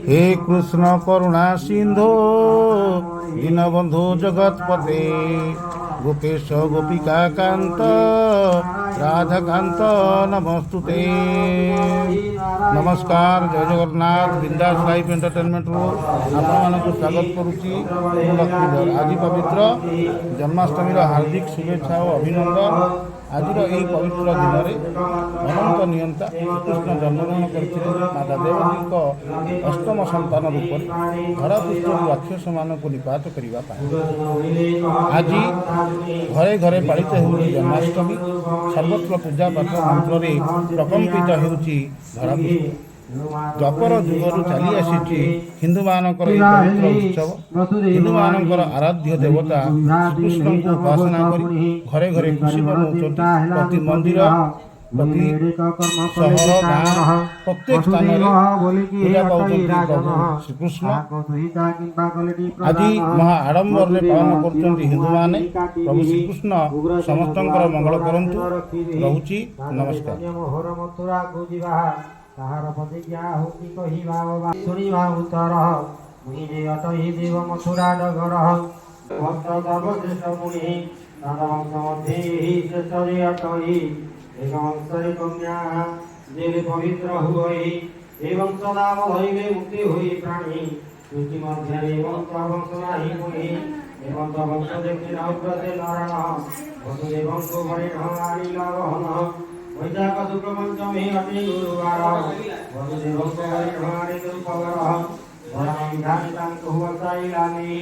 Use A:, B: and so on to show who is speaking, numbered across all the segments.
A: हे कृष्ण करुणा सिंधु दीनबंधु जगतपते गोपेश गोपिका कांत राधाकांत नमस्तुते। नमस्कार, जय जगन्नाथ। बिंदास लाइफ एंटरटेनमेंट रू आपको स्वागत करुच्ची। लक्ष्मीधर आज पवित्र जन्माष्टमी हार्दिक शुभेच्छा और अभिनंदन। आज पवित्र दिन में अनंत नियंता श्रीकृष्ण जन्मग्रहण करते माता देवकी अष्टम संतान रूप में धरापृष्ठ राक्षस मान निपात करने आज घरे घरे पालित हो जन्माष्टमी। सर्वत्र पूजा पाठ मंत्र प्रकंपित होती धरापृष्ठ। द्वापर जुगरू चली आसी हिंदू मानकर पवित्र उत्सव। हिंदू मानकर आराध्य देवता श्रीकृष्ण को उपासना कर घरे घरे खुशी मनाउछन्ति। प्रति मंदिर प्रति सहर गाँव प्रत्येक स्थान में पूजा पाउछन्ति प्रभु श्रीकृष्ण। आज महा आडंबर में पालन करुछन्ति हिंदू माने। प्रभु श्रीकृष्ण समस्तंकर मंगल करंतु। रहुछि नमस्कार।
B: ताहार प्रतिज्ञा होती कहिबा शुणिबा उत्तर मुहि अटहि देव मथुरा डगर भक्त सर्वश्रेष्ठ मुनि राजवंश मध्ये श्रेष्ठ जे अटहि एक वंशरे कन्या जेले पवित्र हुई एवं सदाम धरिले मुक्ति हुई प्राणी मुक्ति मध्य एवं वंश नाही मुनि एवं वंश देखि नवव्रते नारायण वसुदेवं को बड़े ढंगारी लागहन वैशाख शुक्ल पंचमी अति गुरुवार वसुदेवं को बड़े ढंगारी दुर्पवर वरम ध्यानितां कुहवसाइलानि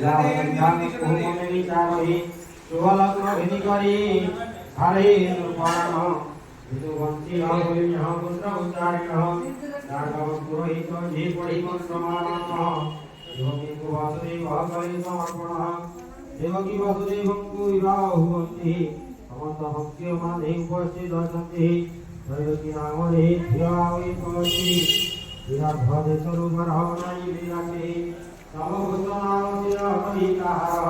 B: लाभं कुहमने विचारहि शुभलग्न विधि करी हरे दुर्परण विदुवंशी बोलिनः पुत्र उच्चारिणः राघव पुरोहित जी पढ़ि मंत्रमानः योगी को वासुदेव करि समर्पणः देवकी वासुदेवं को विवाह हुवन्ति समस्त भक्तियों माने उपस्थित दर्शन्ति त्रयोदशी नामरे ध्यावै भवति विराधे स्वरूपर हवनाई विराटे समभूत नाम शिर परिकार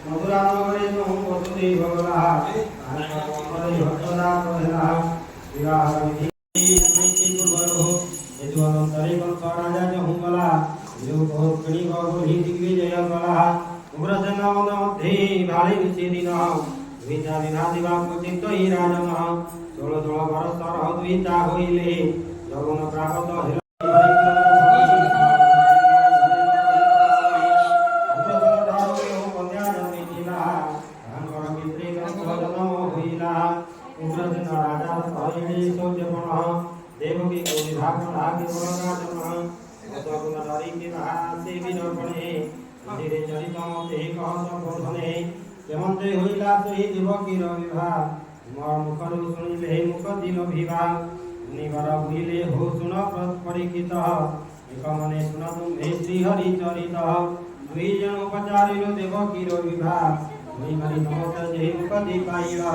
B: मधुरा नगरे वसुदेव विवाह देवकी को विभाग आगे बोलना जन्म अतः नारी के महासे विनर्पणे धीरे चरितम ते कहत बोधने केमंते होइला सही देवकी रो विवाह मोर मुखरु सुनिले मुख दिल विवाह निवर भइले हो सुन परिकित एक मने सुन तुम श्री हरि चरित दुई जन उपचारिलो देवकी रो विवाह होई मरि नमत जे मुख दी पाइला।